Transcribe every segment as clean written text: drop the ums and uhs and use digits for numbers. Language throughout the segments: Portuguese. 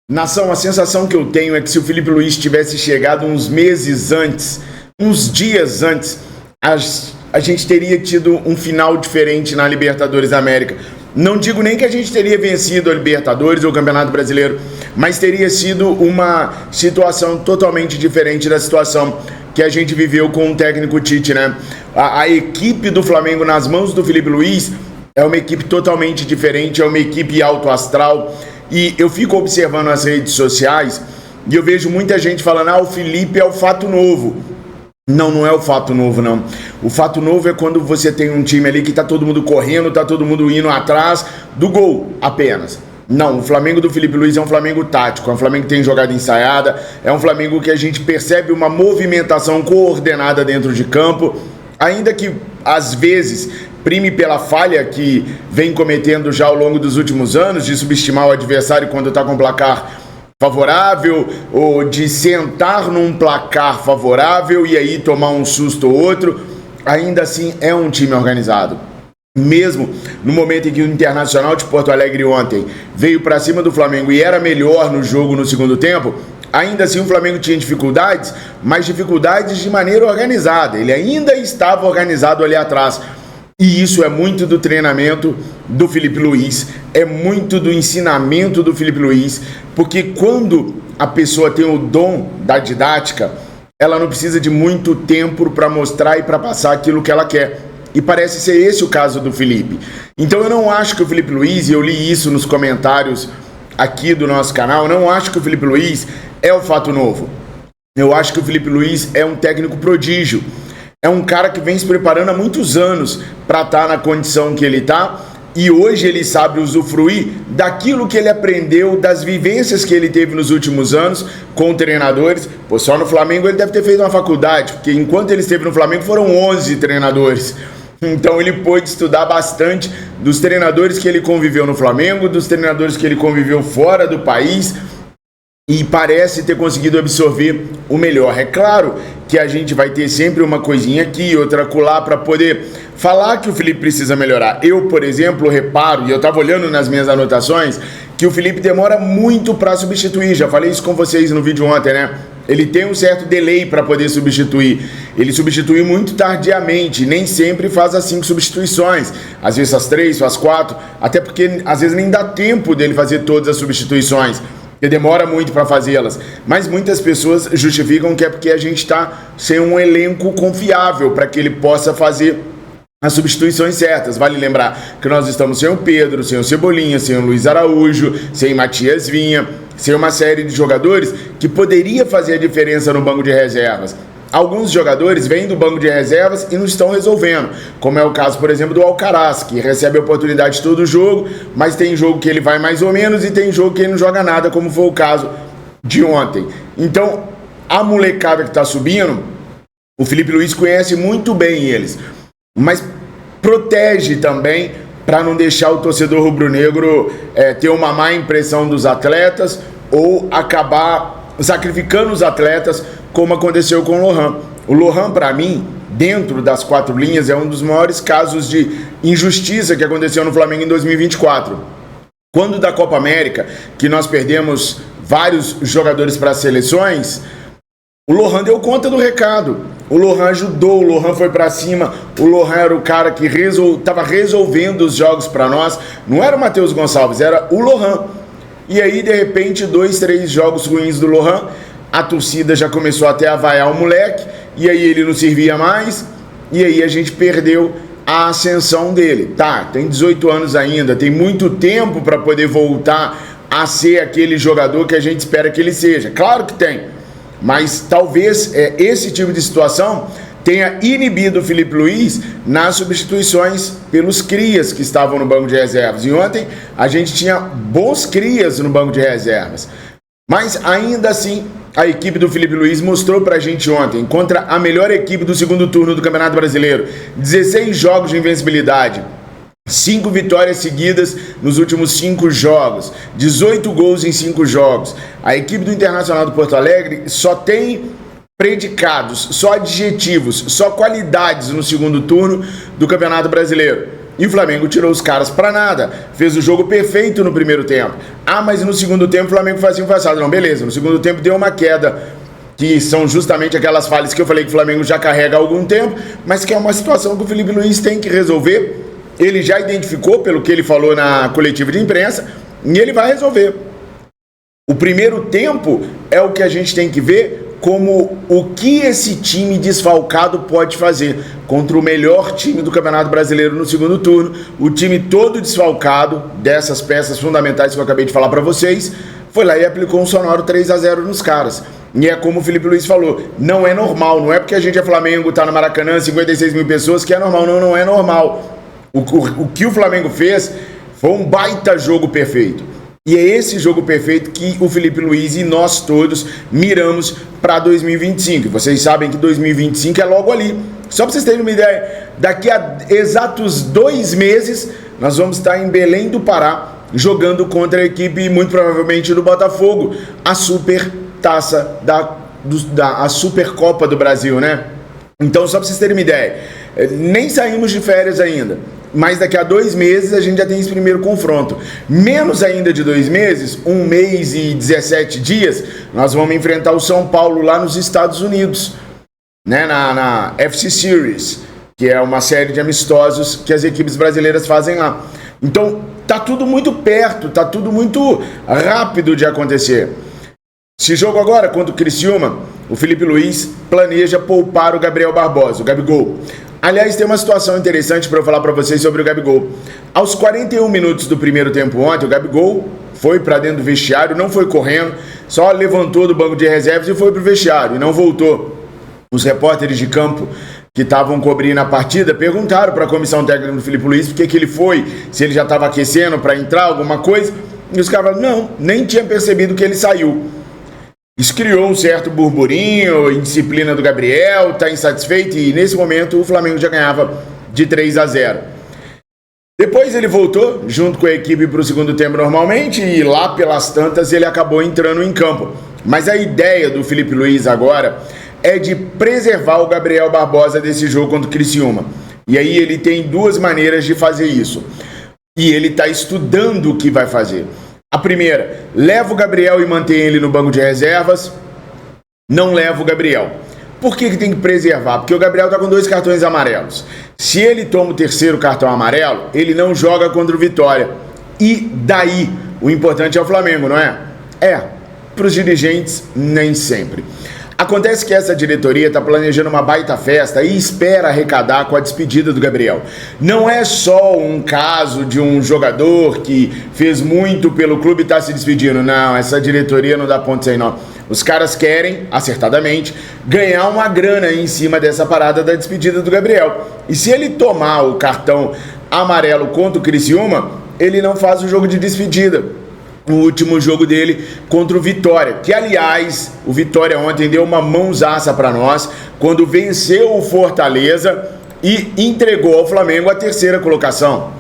Nação, a sensação que eu tenho é que se o Felipe Luiz tivesse chegado uns meses antes, uns dias antes, a gente teria tido um final diferente na Libertadores da América. Não digo nem que a gente teria vencido a Libertadores ou o Campeonato Brasileiro, mas teria sido uma situação totalmente diferente da situação que a gente viveu com o técnico Tite, né? A equipe do Flamengo nas mãos do Felipe Luiz é uma equipe totalmente diferente, é uma equipe alto astral. E eu fico observando as redes sociais e eu vejo muita gente falando: o Felipe é o fato novo. Não, não é o fato novo, não. O fato novo é quando você tem um time ali que tá todo mundo correndo, tá todo mundo indo atrás do gol apenas. Não, o Flamengo do Felipe Luiz é um Flamengo tático, é um Flamengo que tem jogada ensaiada, é um Flamengo que a gente percebe uma movimentação coordenada dentro de campo, ainda que às vezes prime pela falha que vem cometendo já ao longo dos últimos anos, de subestimar o adversário quando está com placar favorável, ou de sentar num placar favorável e aí tomar um susto ou outro. Ainda assim é um time organizado. Mesmo no momento em que o Internacional de Porto Alegre ontem veio para cima do Flamengo e era melhor no jogo no segundo tempo, ainda assim o Flamengo tinha dificuldades, mas dificuldades de maneira organizada. Ele ainda estava organizado ali atrás. E isso é muito do treinamento do Felipe Luiz, é muito do ensinamento do Felipe Luiz, porque quando a pessoa tem o dom da didática, ela não precisa de muito tempo para mostrar e para passar aquilo que ela quer. E parece ser esse o caso do Felipe. Então eu não acho que o Felipe Luiz, e eu li isso nos comentários aqui do nosso canal, eu não acho que o Felipe Luiz é o fato novo. Eu acho que o Felipe Luiz é um técnico prodígio. É um cara que vem se preparando há muitos anos para estar na condição que ele está, e hoje ele sabe usufruir daquilo que ele aprendeu, das vivências que ele teve nos últimos anos com treinadores. Pô, só no Flamengo ele deve ter feito uma faculdade, porque enquanto ele esteve no Flamengo foram 11 treinadores. Então ele pôde estudar bastante dos treinadores que ele conviveu no Flamengo, dos treinadores que ele conviveu fora do país, e parece ter conseguido absorver o melhor. É claro que a gente vai ter sempre uma coisinha aqui, outra acolá, para poder falar que o Felipe precisa melhorar. Eu, por exemplo, reparo, e eu estava olhando nas minhas anotações, que o Felipe demora muito para substituir. Já falei isso com vocês no vídeo ontem, né? Ele tem um certo delay para poder substituir. Ele substitui muito tardiamente, nem sempre faz as 5 substituições. Às vezes faz 3, faz 4, até porque às vezes nem dá tempo dele fazer todas as substituições, porque demora muito para fazê-las. Mas muitas pessoas justificam que é porque a gente está sem um elenco confiável para que ele possa fazer as substituições certas. Vale lembrar que nós estamos sem o Pedro, sem o Cebolinha, sem o Luiz Araújo, sem Matias Vinha, sem uma série de jogadores que poderia fazer a diferença no banco de reservas. Alguns jogadores vêm do banco de reservas e não estão resolvendo, como é o caso, por exemplo, do Alcaraz, que recebe a oportunidade todo jogo, mas tem jogo que ele vai mais ou menos e tem jogo que ele não joga nada, como foi o caso de ontem. Então, a molecada que está subindo, o Felipe Luiz conhece muito bem eles, mas protege também para não deixar o torcedor rubro-negro ter uma má impressão dos atletas ou acabar sacrificando os atletas, como aconteceu com o Lohan. O Lohan, para mim, dentro das 4 linhas, é um dos maiores casos de injustiça que aconteceu no Flamengo em 2024. Quando da Copa América, que nós perdemos vários jogadores para as seleções, o Lohan deu conta do recado. O Lohan ajudou, o Lohan foi para cima, o Lohan era o cara que estava resolvendo os jogos para nós. Não era o Matheus Gonçalves, era o Lohan. E aí, de repente, 2, 3 jogos ruins do Lohan, a torcida já começou até a vaiar o moleque, e aí ele não servia mais, e aí a gente perdeu a ascensão dele. Tá, tem 18 anos ainda, tem muito tempo para poder voltar a ser aquele jogador que a gente espera que ele seja. Claro que tem, mas talvez esse tipo de situação tenha inibido o Felipe Luiz nas substituições pelos crias que estavam no banco de reservas. E ontem a gente tinha bons crias no banco de reservas. Mas ainda assim, a equipe do Felipe Luiz mostrou pra gente ontem, contra a melhor equipe do segundo turno do Campeonato Brasileiro, 16 jogos de invencibilidade, 5 vitórias seguidas nos últimos 5 jogos, 18 gols em 5 jogos. A equipe do Internacional do Porto Alegre só tem predicados, só adjetivos, só qualidades no segundo turno do Campeonato Brasileiro. E o Flamengo tirou os caras pra nada. Fez o jogo perfeito no primeiro tempo. Ah, mas no segundo tempo o Flamengo foi assim, foi assado. Não, beleza. No segundo tempo deu uma queda, que são justamente aquelas falhas que eu falei que o Flamengo já carrega há algum tempo, mas que é uma situação que o Felipe Luiz tem que resolver. Ele já identificou, pelo que ele falou na coletiva de imprensa, e ele vai resolver. O primeiro tempo é o que a gente tem que ver como o que esse time desfalcado pode fazer contra o melhor time do Campeonato Brasileiro no segundo turno. O time todo desfalcado dessas peças fundamentais que eu acabei de falar para vocês, foi lá e aplicou um sonoro 3-0 nos caras. E é como o Felipe Luiz falou, não é normal, não é porque a gente é Flamengo, tá no Maracanã, 56 mil pessoas, que é normal, não é normal. O que o Flamengo fez foi um baita jogo perfeito. E é esse jogo perfeito que o Felipe Luiz e nós todos miramos para 2025. Vocês sabem que 2025 é logo ali. Só para vocês terem uma ideia, daqui a exatos 2 meses, nós vamos estar em Belém do Pará, jogando contra a equipe, muito provavelmente, do Botafogo, a Super Taça a Supercopa do Brasil, né? Então, só para vocês terem uma ideia, nem saímos de férias ainda, mas daqui a 2 meses a gente já tem esse primeiro confronto. Menos ainda de 2 meses, 1 mês e 17 dias, nós vamos enfrentar o São Paulo lá nos Estados Unidos, né? Na FC Series, que é uma série de amistosos que as equipes brasileiras fazem lá. Então, tá tudo muito perto, tá tudo muito rápido de acontecer. Esse jogo agora, contra o Criciúma, o Felipe Luiz planeja poupar o Gabriel Barbosa, o Gabigol. Aliás, tem uma situação interessante para eu falar para vocês sobre o Gabigol. Aos 41 minutos do primeiro tempo ontem, o Gabigol foi para dentro do vestiário, não foi correndo, só levantou do banco de reservas e foi pro vestiário, e não voltou. Os repórteres de campo que estavam cobrindo a partida perguntaram para a comissão técnica do Felipe Luiz por que ele foi, se ele já estava aquecendo para entrar, alguma coisa, e os caras falaram, não, nem tinha percebido que ele saiu. Isso criou um certo burburinho, indisciplina do Gabriel, está insatisfeito, e nesse momento o Flamengo já ganhava de 3-0. Depois ele voltou, junto com a equipe, para o segundo tempo normalmente, e lá pelas tantas ele acabou entrando em campo. Mas a ideia do Felipe Luiz agora é de preservar o Gabriel Barbosa desse jogo contra o Criciúma. E aí ele tem 2 maneiras de fazer isso. E ele está estudando o que vai fazer. A primeira, leva o Gabriel e mantém ele no banco de reservas. Não leva o Gabriel. Por que tem que preservar? Porque o Gabriel está com 2 cartões amarelos. Se ele toma o 3º cartão amarelo, ele não joga contra o Vitória. E daí? O importante é o Flamengo, não é? Para os dirigentes, nem sempre. Acontece que essa diretoria está planejando uma baita festa e espera arrecadar com a despedida do Gabriel. Não é só um caso de um jogador que fez muito pelo clube e está se despedindo. Não, essa diretoria não dá ponto sem nó. Os caras querem, acertadamente, ganhar uma grana em cima dessa parada da despedida do Gabriel. E se ele tomar o cartão amarelo contra o Criciúma, ele não faz o jogo de despedida. O último jogo dele contra o Vitória, que aliás, o Vitória ontem deu uma mãozaça para nós, quando venceu o Fortaleza e entregou ao Flamengo a 3ª colocação.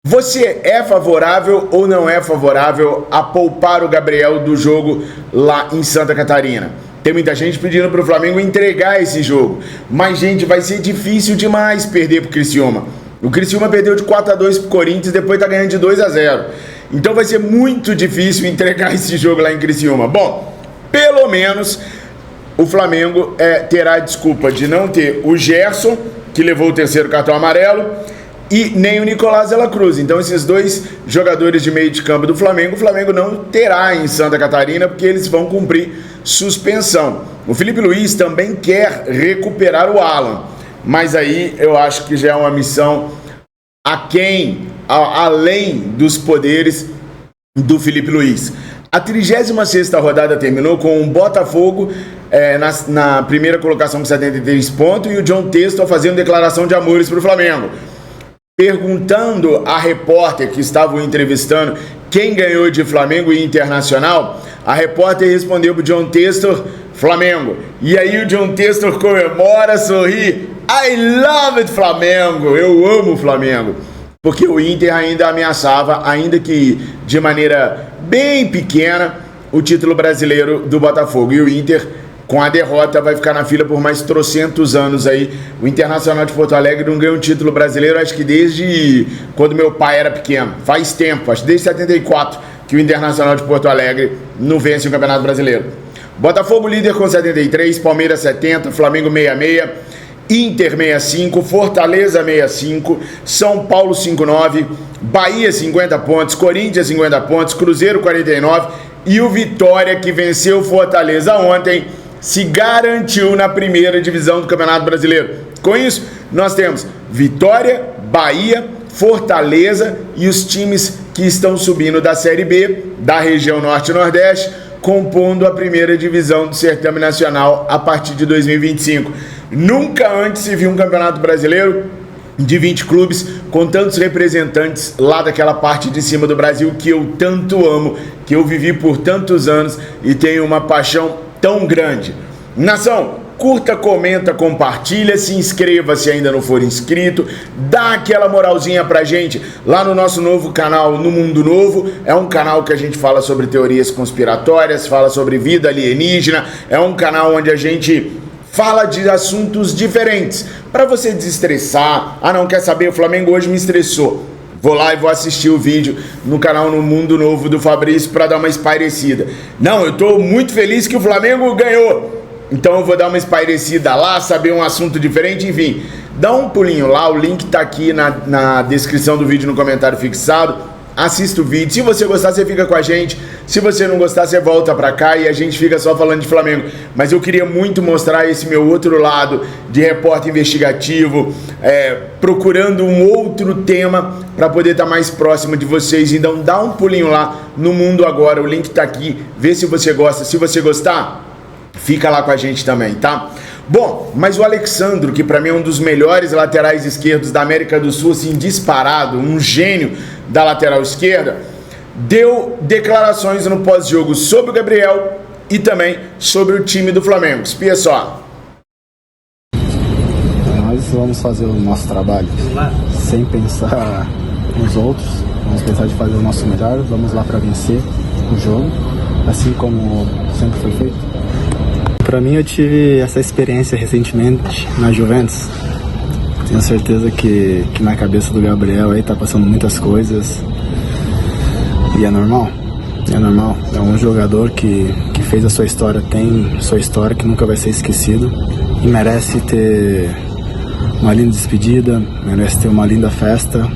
Você é favorável ou não é favorável a poupar o Gabriel do jogo lá em Santa Catarina? Tem muita gente pedindo para o Flamengo entregar esse jogo, mas gente, vai ser difícil demais perder para o Criciúma. O Criciúma perdeu de 4-2 para o Corinthians, depois está ganhando de 2-0. Então vai ser muito difícil entregar esse jogo lá em Criciúma. Bom, pelo menos o Flamengo terá a desculpa de não ter o Gerson, que levou o 3º cartão amarelo, e nem o Nicolás de la Cruz. Então esses 2 jogadores de meio de campo do Flamengo, o Flamengo não terá em Santa Catarina, porque eles vão cumprir suspensão. O Felipe Luiz também quer recuperar o Alan, mas aí eu acho que já é uma missão além dos poderes do Felipe Luiz. A 36ª rodada terminou com o Botafogo na primeira colocação com 73 pontos e o John Textor fazendo declaração de amores para o Flamengo. Perguntando à repórter que estava o entrevistando quem ganhou de Flamengo e Internacional, a repórter respondeu para o John Textor, Flamengo. E aí o John Textor comemora, sorri, I love it, Flamengo, eu amo o Flamengo. Porque o Inter ainda ameaçava, ainda que de maneira bem pequena, o título brasileiro do Botafogo. E o Inter com a derrota vai ficar na fila por mais trocentos anos aí. O Internacional de Porto Alegre não ganha um título brasileiro, acho que desde quando meu pai era pequeno. Faz tempo, acho que desde 74 que o Internacional de Porto Alegre não vence o Campeonato Brasileiro. Botafogo líder com 73, Palmeiras 70, Flamengo 66, Inter 65, Fortaleza 65, São Paulo 59, Bahia 50 pontos, Corinthians 50 pontos, Cruzeiro 49 e o Vitória, que venceu o Fortaleza ontem, se garantiu na primeira divisão do Campeonato Brasileiro. Com isso, nós temos Vitória, Bahia, Fortaleza e os times que estão subindo da Série B, da região Norte e Nordeste, compondo a primeira divisão do certame nacional a partir de 2025. Nunca antes se viu um campeonato brasileiro de 20 clubes com tantos representantes lá daquela parte de cima do Brasil que eu tanto amo, que eu vivi por tantos anos e tenho uma paixão tão grande. Nação, curta, comenta, compartilha, se inscreva se ainda não for inscrito, dá aquela moralzinha pra gente lá no nosso novo canal No Mundo Novo. É um canal que a gente fala sobre teorias conspiratórias, fala sobre vida alienígena, é um canal onde a gente fala de assuntos diferentes, para você desestressar. Ah, não quer saber, o Flamengo hoje me estressou, vou lá e vou assistir o vídeo no canal No Mundo Novo do Fabrício para dar uma espairecida. Não, eu tô muito feliz que o Flamengo ganhou, então eu vou dar uma espairecida lá, saber um assunto diferente, enfim. Dá um pulinho lá, o link tá aqui na descrição do vídeo, no comentário fixado. Assista o vídeo, se você gostar você fica com a gente, se você não gostar você volta pra cá e a gente fica só falando de Flamengo. Mas eu queria muito mostrar esse meu outro lado de repórter investigativo, procurando um outro tema para poder estar mais próximo de vocês. Então dá um pulinho lá no Mundo Agora, o link tá aqui, vê se você gosta. Se você gostar, fica lá com a gente também, tá? Bom, mas o Alexandro, que para mim é um dos melhores laterais esquerdos da América do Sul, assim, disparado, um gênio da lateral esquerda, deu declarações no pós-jogo sobre o Gabriel e também sobre o time do Flamengo. Espia só. Nós vamos fazer o nosso trabalho sem pensar nos outros, vamos pensar de fazer o nosso melhor, vamos lá para vencer o jogo, assim como sempre foi feito. Para mim, eu tive essa experiência recentemente na Juventus. Tenho certeza que na cabeça do Gabriel aí tá passando muitas coisas. E é normal. É normal. É um jogador que fez a sua história, tem sua história que nunca vai ser esquecido. E merece ter uma linda despedida, merece ter uma linda festa.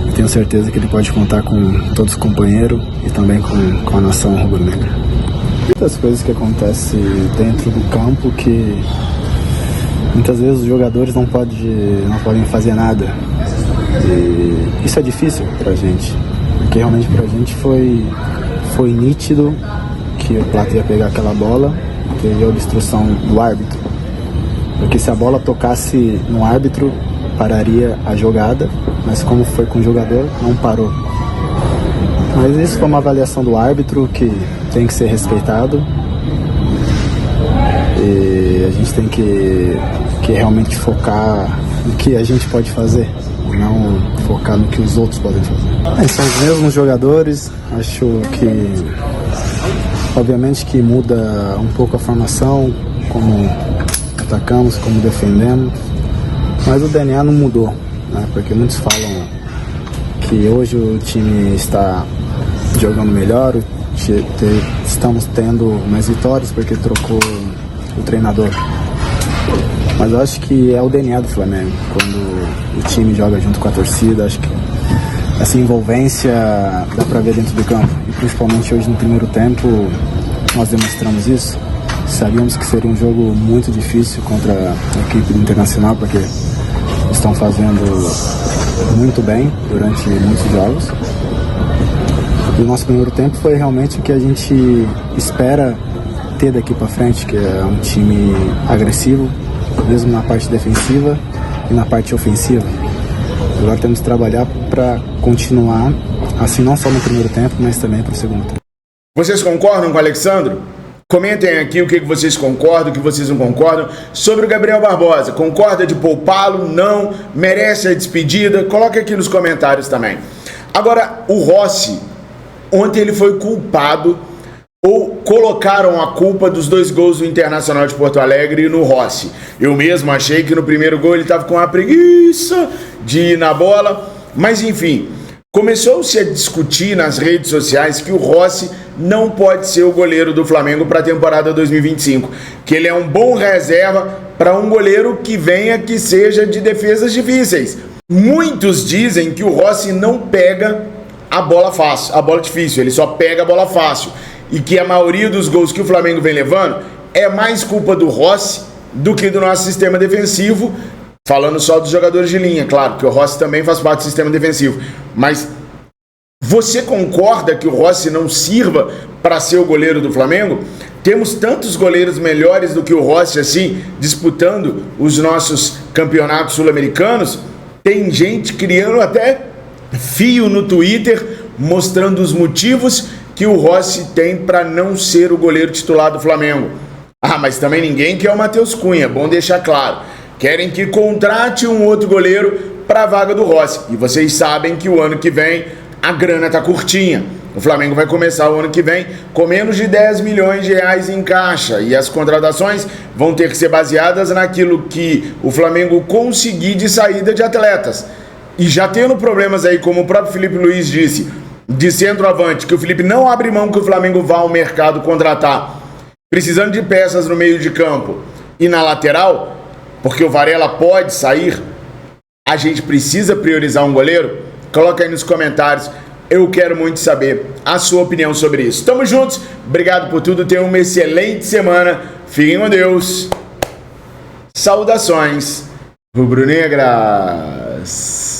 Eu tenho certeza que ele pode contar com todos os companheiros e também com a nação rubro-negra. Muitas coisas que acontecem dentro do campo que muitas vezes os jogadores não podem fazer nada. E isso é difícil pra gente, porque realmente pra gente foi nítido que o Plata ia pegar aquela bola, teve a obstrução do árbitro. Porque se a bola tocasse no árbitro, pararia a jogada, mas como foi com o jogador, não parou. Mas isso foi uma avaliação do árbitro que tem que ser respeitado e a gente tem que realmente focar no que a gente pode fazer, não focar no que os outros podem fazer. São os mesmos jogadores, acho que obviamente que muda um pouco a formação, como atacamos, como defendemos, mas o DNA não mudou, né? Porque muitos falam que hoje o time está jogando melhor, estamos tendo mais vitórias porque trocou o treinador. Mas eu acho que é o DNA do Flamengo, quando o time joga junto com a torcida, acho que essa envolvência dá pra ver dentro do campo. E principalmente hoje no primeiro tempo nós demonstramos isso. Sabíamos que seria um jogo muito difícil contra a equipe do Internacional, porque estão fazendo muito bem durante muitos jogos. E o nosso primeiro tempo foi realmente o que a gente espera ter daqui para frente, que é um time agressivo, mesmo na parte defensiva e na parte ofensiva. Agora temos que trabalhar para continuar assim, não só no primeiro tempo, mas também para o segundo tempo. Vocês concordam com o Alexandro? Comentem aqui o que vocês concordam, o que vocês não concordam sobre o Gabriel Barbosa. Concorda de poupá-lo? Não? Merece a despedida? Coloque aqui nos comentários também. Agora, o Rossi, ontem ele foi culpado ou colocaram a culpa dos 2 gols do Internacional de Porto Alegre no Rossi. Eu mesmo achei que no primeiro gol ele estava com uma preguiça de ir na bola, mas enfim, começou-se a discutir nas redes sociais que o Rossi não pode ser o goleiro do Flamengo para a temporada 2025, que ele é um bom reserva para um goleiro que venha que seja de defesas difíceis. Muitos dizem que o Rossi não pega a bola fácil, a bola difícil, ele só pega a bola fácil. E que a maioria dos gols que o Flamengo vem levando é mais culpa do Rossi do que do nosso sistema defensivo, falando só dos jogadores de linha, claro, que o Rossi também faz parte do sistema defensivo. Mas você concorda que o Rossi não sirva para ser o goleiro do Flamengo? Temos tantos goleiros melhores do que o Rossi, assim, disputando os nossos campeonatos sul-americanos. Tem gente criando até fio no Twitter, mostrando os motivos que o Rossi tem para não ser o goleiro titular do Flamengo. Ah, mas também ninguém quer o Matheus Cunha, bom deixar claro. Querem que contrate um outro goleiro para a vaga do Rossi. E vocês sabem que o ano que vem a grana tá curtinha. O Flamengo vai começar o ano que vem com menos de 10 milhões de reais em caixa. E as contratações vão ter que ser baseadas naquilo que o Flamengo conseguir de saída de atletas. E já tendo problemas aí, como o próprio Felipe Luiz disse, de centroavante, que o Felipe não abre mão que o Flamengo vá ao mercado contratar, precisando de peças no meio de campo e na lateral, porque o Varela pode sair, a gente precisa priorizar um goleiro? Coloca aí nos comentários, eu quero muito saber a sua opinião sobre isso. Tamo juntos, obrigado por tudo, tenham uma excelente semana, fiquem com Deus, saudações rubro-negras.